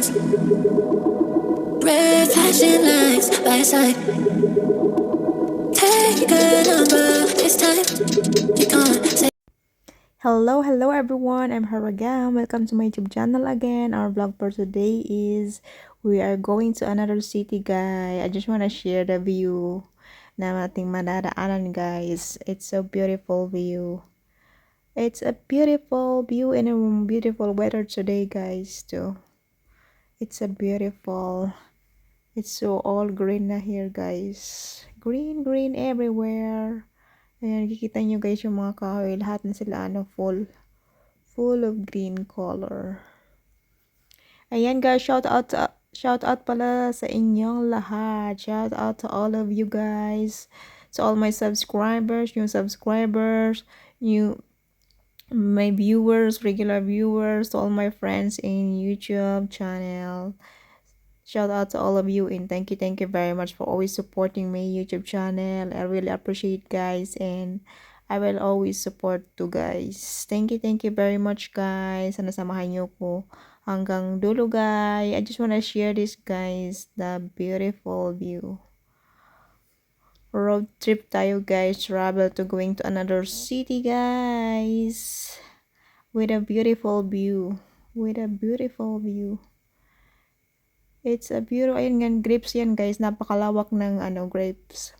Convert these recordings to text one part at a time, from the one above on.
lines, red flashing lights by side. Take a number this time. You can't say. Hello everyone. I'm Haragam. Welcome to my YouTube channel again. Our vlog for today is we are going to another city, guys. I just want to share the view na ating madadaanan, guys. It's a beautiful view. It's a beautiful view and a beautiful weather today, guys, too. It's a beautiful. It's so all green na here, guys. Green everywhere. Ayan, kikita nyo guys yung mga kahoy. Lahat na sila full of green color. Ayan guys, shout out pala sa inyong lahat. Shout out to all of you guys. To all my subscribers, new subscribers, my viewers, regular viewers, to all my friends in YouTube channel. Shout out to all of you and thank you very much for always supporting my YouTube channel. I really appreciate, guys, and I will always support to guys. Thank you very much, guys. Sana samahan niyo ko hanggang dulo, guys. I just wanna share this, guys, the beautiful view. Road trip tayo, guys. Travel to going to another city, guys. With a beautiful view. It's a beautiful, ayun nga, grapes yan guys, napakalawak ng grapes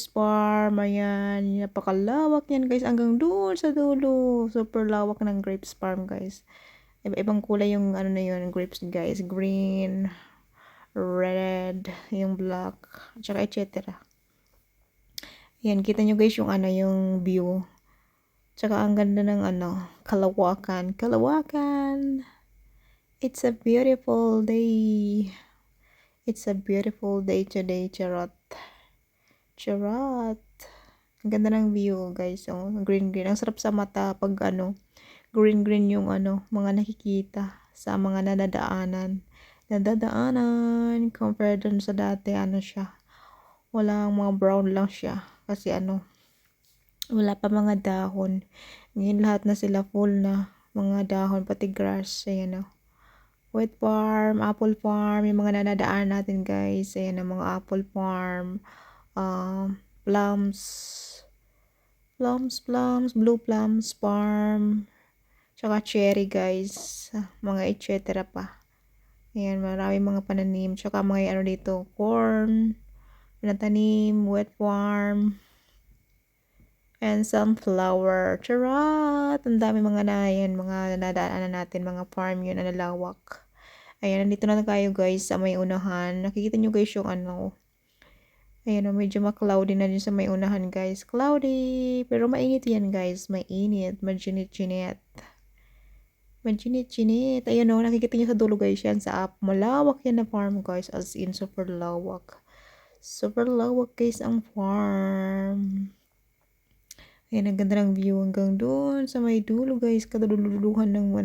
farm, ayan, napakalawak yan guys, hanggang doon sa dulo, super lawak ng grapes farm guys, iba-ibang kulay yung na yun, grapes guys, green, red, yung black, tsaka etc. Ayan, kita nyo guys yung yung view, tsaka ang ganda ng kalawakan. It's a beautiful day. It's a beautiful day today, charot. Ang ganda ng view, guys. Oh, green. Ang sarap sa mata pag green yung mga nakikita sa mga nadadaanan. Compared dun sa dati, siya. Walang mga brown lang siya. Kasi wala pa mga dahon. Ngayon lahat na sila full na mga dahon, pati grass. Ayan wheat farm, apple farm, yung mga nanadaan natin guys. Ayan ang mga apple farm, plums, blue plums farm, tsaka cherry guys, mga etc. pa. Ayan, marami mga pananim, tsaka mga dito, corn, pinatanim, wheat farm, and sunflower. Charot! Ang dami mga mga nadaanan natin, mga farm yun, nalawak. Ayan, nandito na tayo guys sa may unahan. Nakikita nyo guys yung ayan, medyo ma-cloudy na din sa may unahan guys. Cloudy! Pero mainit yan guys. Mainit. Majinit-jinit. Ayan nakikita nyo sa dulo guys yan. Sa up. Malawak yan na farm guys. As in, super lawak. Super lawak guys ang farm. Ayan, ang ganda ng view hanggang doon sa may dulo guys. Kadululuhan ng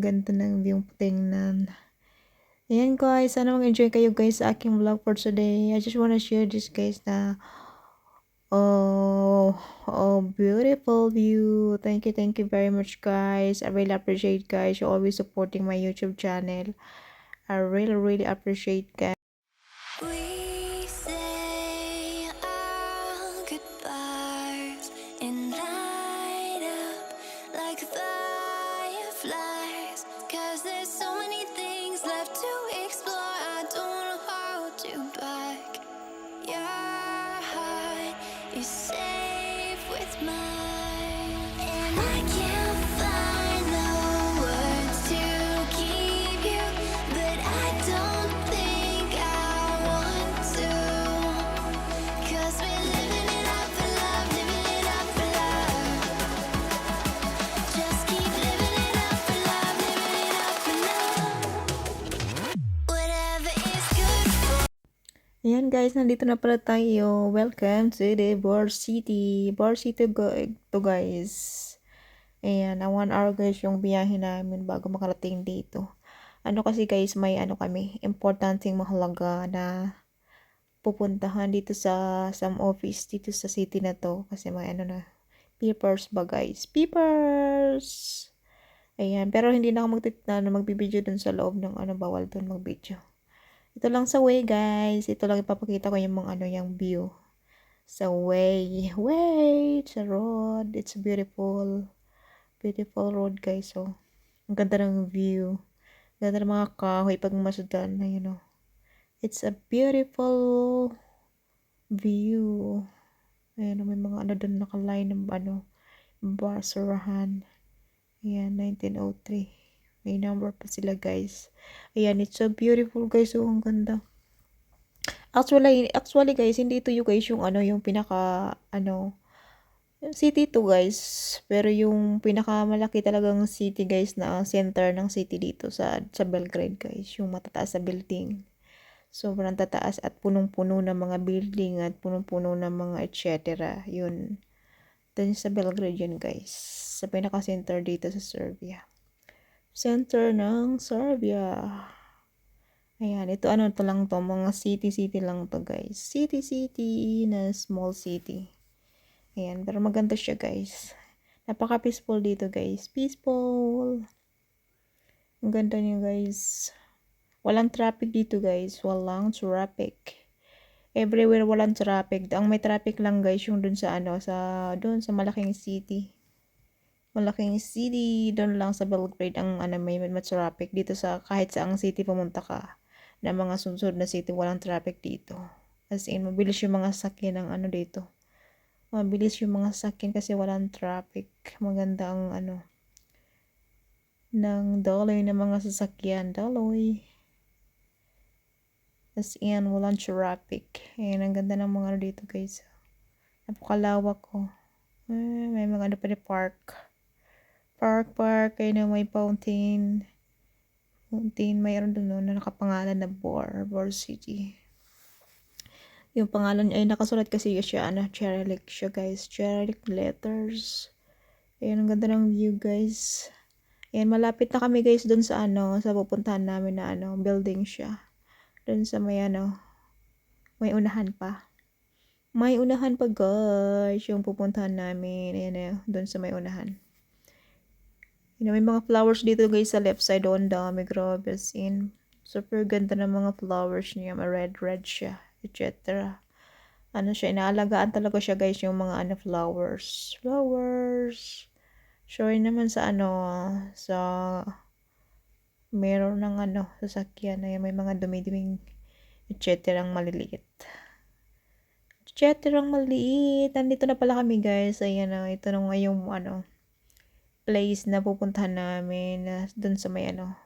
ganda ng view tingnan. Ayan guys, sana mag-enjoy kayo guys sa aking vlog for today. I just wanna share this guys na beautiful view. Thank you very much guys. I really appreciate guys. You always supporting my YouTube channel. I really appreciate guys. We say our goodbyes and light up like fireflies. 'Cause there's so many things left to explore. I don't wanna hold you back. Your heart is safe with mine, and I can't find the words to keep you, but I don't think I want to. 'Cause we're living it up for love, living it up for love. Just keep living it up for love, living it up for love. Whatever is good for. Ayan guys, nandito na pala tayo. Welcome to the Bor City. Bor City to guys. Ayan, 1 hour guys yung biyahe namin bago makarating dito. Kasi guys, may kami, importanteng mahalaga na pupuntahan dito sa some office dito sa city na to. Kasi may na, papers ba guys? Papers! Ayan, pero hindi na ako magbibideo dun sa loob ng ano, bawal dun mag-video. Ito lang sa way, guys. Ito lang ipapakita ko yung mga ano, yung view. Sa way. Way! Sa road. It's beautiful. Beautiful road, guys. So, ang ganda ng view. Ganda ng mga kahoy pag masudan na, you know. It's a beautiful view. Ayan, may mga ano doon nakaline ng ano, basurahan. Ayan, 1903. May number pa sila, guys. Ayan, it's so beautiful, guys. Oh, ang ganda. Actually, guys, hindi ito yung guys yung ano, yung pinaka, ano, yung city to, guys. Pero yung pinakamalaki talagang city, guys, na center ng city dito sa Belgrade, guys. Yung matataas sa building. Sobrang tataas at punong-puno ng mga building at punong-puno ng mga etc. Yun. Doon sa Belgrade yun, guys. Sa pinaka-center dito sa Serbia. Center ng Serbia. Ayan, ito ano to lang to, mga city lang to, guys. City na small city. Ayan, pero maganda siya, guys. Napaka-peaceful dito, guys. Peaceful. Ang ganda niya, guys. Walang traffic dito, guys. Walang traffic. Everywhere walang traffic. Ang may traffic lang, guys, yung dun sa ano, dun sa malaking city. Malaking city, doon lang sa Belgrade ang ano, may traffic dito sa kahit sa ang city pumunta ka. Na mga sunod na city walang traffic dito. As in, mabilis yung mga sakyan ng ano dito. Mabilis yung mga sakyan kasi walang traffic. Maganda ang ano ng daloy ng mga sasakyan. Daloy. As in, walang traffic. Ayan, ang ganda ng mga ano dito, guys. Napakalawak ko. May mga ano pa park. Park. Kaya na may fountain. Mayroon doon na nakapangalan na Bor City. Yung pangalan ay nakasulat kasi siya, ano, Cyrillic siya, guys. Cyrillic letters. Ayan, ang ganda ng view, guys. Ayan, malapit na kami, guys, doon sa ano, sa pupuntahan namin na ano, building siya. Doon sa may ano, may unahan pa. May unahan pa, guys, yung pupuntahan namin. Ayan, doon sa may unahan. You know, may mga flowers dito, guys, sa left side. Doon dami, grabe, as in. Super ganda ng mga flowers niya. Red siya, etc. Ano siya, inaalagaan talaga siya, guys, yung mga ano, flowers. Sure naman sa ano, sa meron ng ano, sasakyan. Ayan, may mga dumidiming, etc. ang maliliit. Nandito na pala kami, guys. Ayan na, ito na nga yung ano, place na pupuntahan namin dun sa may ano,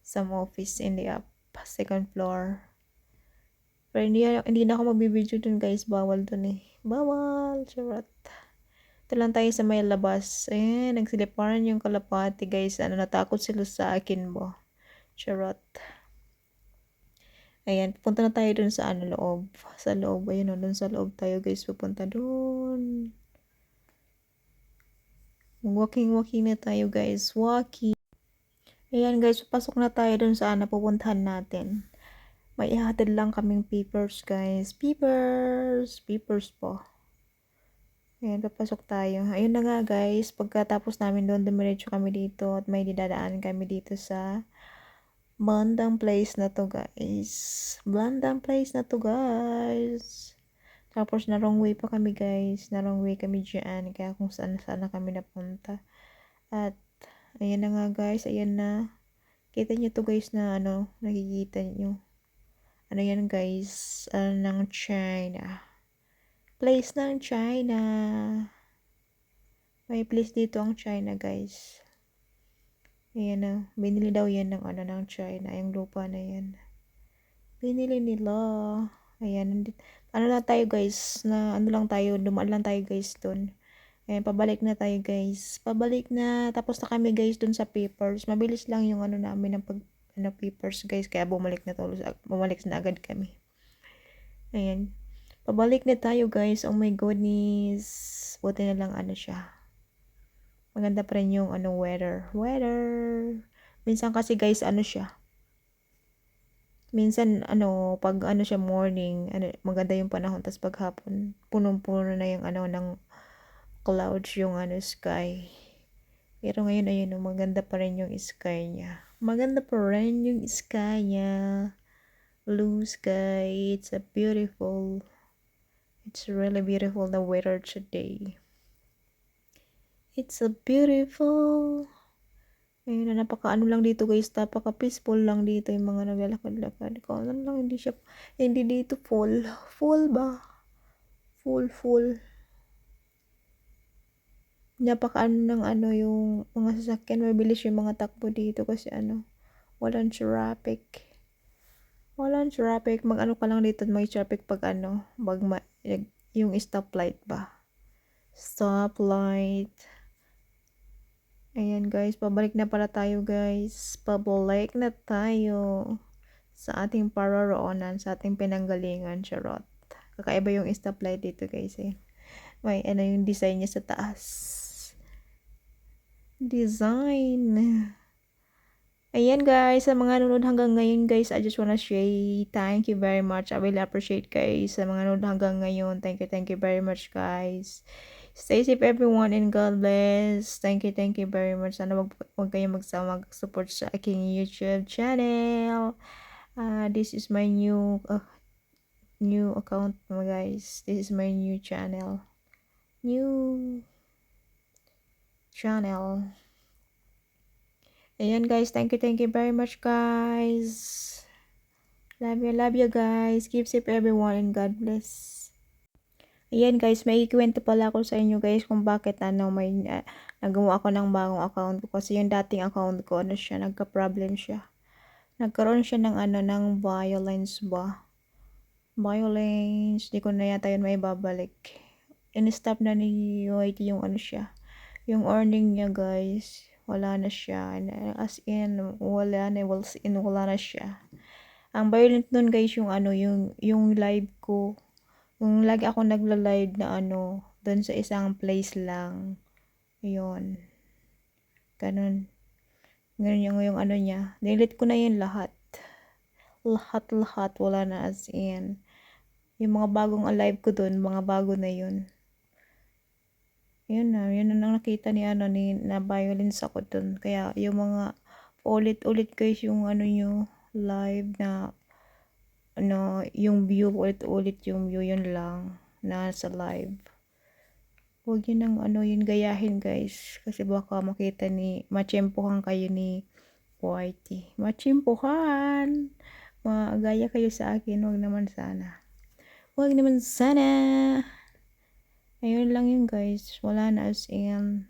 some office in the second floor. Pero hindi na ako magbibideo dun, guys. Bawal dun eh. Bawal. Charot. Ito lang tayo sa may labas. Ayan, nagsiliparan yung kalapati, guys. Ano, natakot sila sa akin mo. Charot. Ayan, pupunta na tayo dun sa ano, loob. Sa loob. Ayun, dun sa loob tayo, guys. Pupunta dun. Walking na tayo, guys. Walking. Ayan, guys. Pasok na tayo dun sa ano, pupuntahan natin. May ihatid lang kaming papers, guys. Papers po. Ayan, papasok tayo. Ayun na nga, guys. Pagkatapos namin doon, dumiretso kami dito at may didadaan kami dito sa bandang place na to, guys. Tapos na wrong way pa kami, guys. Na wrong way kami dyan. Kaya kung saan na kami napunta. At ayan na nga, guys. Ayan na. Kita nyo to, guys, na ano, nakikita nyo. Ano yan, guys? Ng China. Place ng China. May place dito ang China, guys. Ayan na. Binili daw yan ng ano ng China. Yung lupa na yan. Binili nila. Ayan. Ano lang tayo, guys. Ano lang tayo. Dumaan lang tayo, guys, dun. Ayan. Pabalik na tayo, guys. Pabalik na. Tapos na kami, guys, dun sa papers. Mabilis lang yung ano namin ng papers, guys. Kaya bumalik na agad kami. Ayan. Pabalik na tayo, guys. Oh my goodness. Buti na lang ano siya. Maganda pa rin yung ano, weather. Minsan kasi, guys, ano siya. Minsan, ano, pag ano siya morning, ano, maganda yung panahon. Tapos pag hapon, punong-puno na yung ano, ng clouds, yung ano, sky. Pero ngayon, ayun, oh, maganda pa rin yung sky niya. Maganda pa rin yung sky niya. Blue sky. It's really beautiful the weather today. It's a beautiful. Ayun na, napaka-ano lang dito guys, napaka-peaceful lang dito yung mga naglalakad-lakad. Kung ano lang, hindi dito full. Full ba? Full. Napaka-ano ng ano yung mga sasakyan, mabilis yung mga takbo dito kasi ano, walang traffic. Mag-ano ka lang dito, may traffic pag ano, yung stoplight ba? Stoplight. Ayan guys, pabalik na pala tayo guys. Pabalik na tayo sa ating paroroonan, sa ating pinanggalingan, charot. Kakaiba yung stoplight dito guys eh. May ano yung design niya sa taas. Design. Ayan guys, sa mga nanonood hanggang ngayon guys, I just wanna say thank you very much. I really appreciate guys sa mga nanonood hanggang ngayon. Thank you very much guys. Stay safe everyone and God bless. Thank you very much. Sana wag kayong mag-support sa aking YouTube channel. This is my new account guys. This is my new channel. Ayan guys, thank you very much guys. Love you guys. Keep safe everyone and God bless. Ayan guys, may ikwento pala ako sa inyo guys kung bakit may nagawa ako ng bagong account ko. Kasi yung dating account ko, nagka-problem siya. Nagkaroon siya ng violence ba? Violence, di ko na yata yun may babalik. In-stop na ni UIT yung yung earning niya guys. Wala na siya. As in, wala na siya. Ang violent nun guys, yung live ko. Yung lagi ako nagla-live na doon sa isang place lang. Ayun. Ganun yung niya. Delete ko na yun lahat. Lahat. Wala na as in. Yung mga bagong live ko doon, mga bago na yun. Yun na nakita ni na violence ako doon. Kaya yung mga ulit guys yung nyo live na yung view, ulit yung view, yun lang na sa live. Huwag yun yun gayahin guys, kasi baka machempohan kayo ni YT. Machempohan, magaya kayo sa akin. Huwag naman sana. Ayun lang yun guys, wala na as in.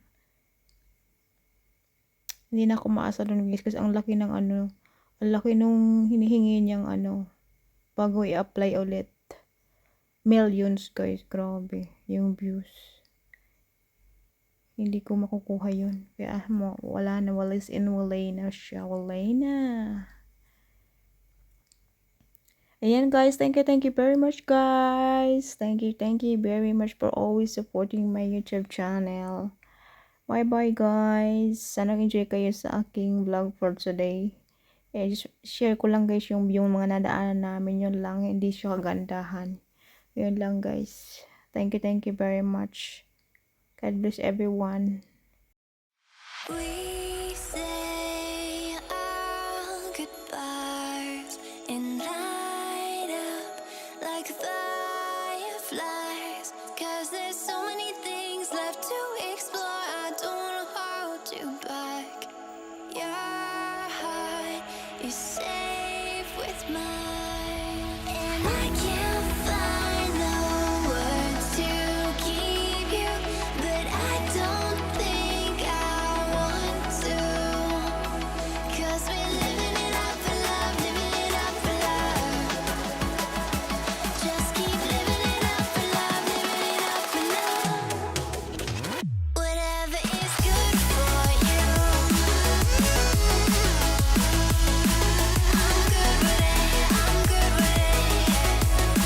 Hindi na ako maasa doon guys, kasi ang laki nung hinihingi niyang bago i-apply ulit. Millions guys, grabe yung views. Hindi ko makukuha yun. Kaya wala na siya. Wala na. Ayan guys, thank you very much guys. Thank you very much for always supporting my YouTube channel. Bye guys. Sana enjoy kayo sa aking vlog for today. Just share ko lang guys yung mga nadaanan namin, yun lang, hindi siya kagandahan. Yun lang guys. Thank you very much. God bless everyone. We say our goodbyes and light up like fireflies, 'cause there's so many things left to explore. I don't wanna hold you back. Your heart is safe with mine, and I can't find the words to keep you, but I don't think I want to, 'cause we're living it up for love, living it up for love. Just keep living it up for love, living it up for love. Whatever is good for you, I'm good with it, I'm good with it.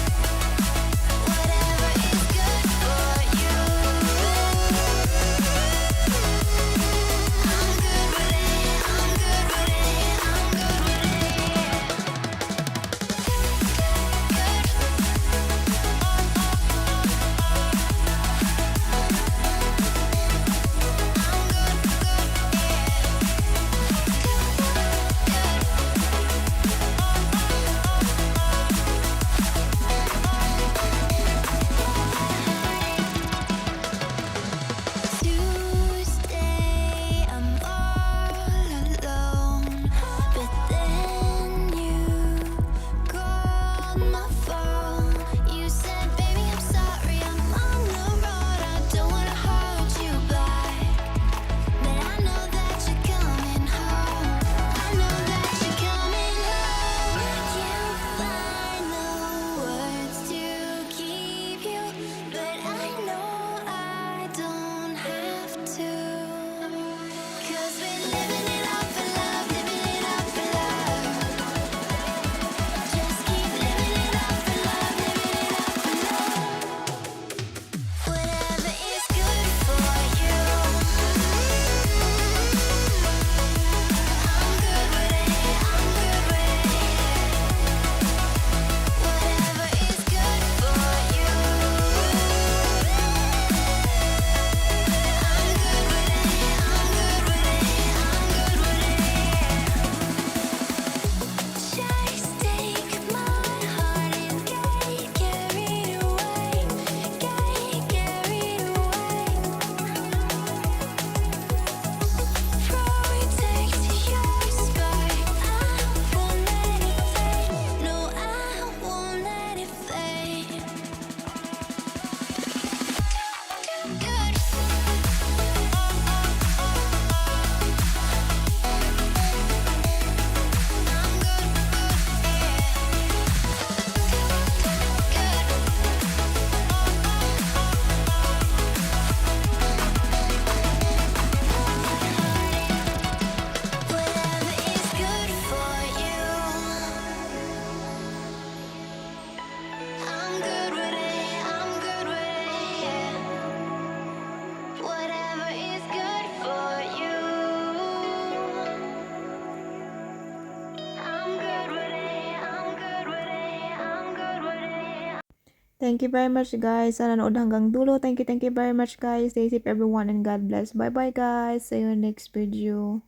Thank you very much guys sa nanood hanggang dulo. Thank you very much guys. Stay safe everyone and God bless. Bye bye guys. See you next video.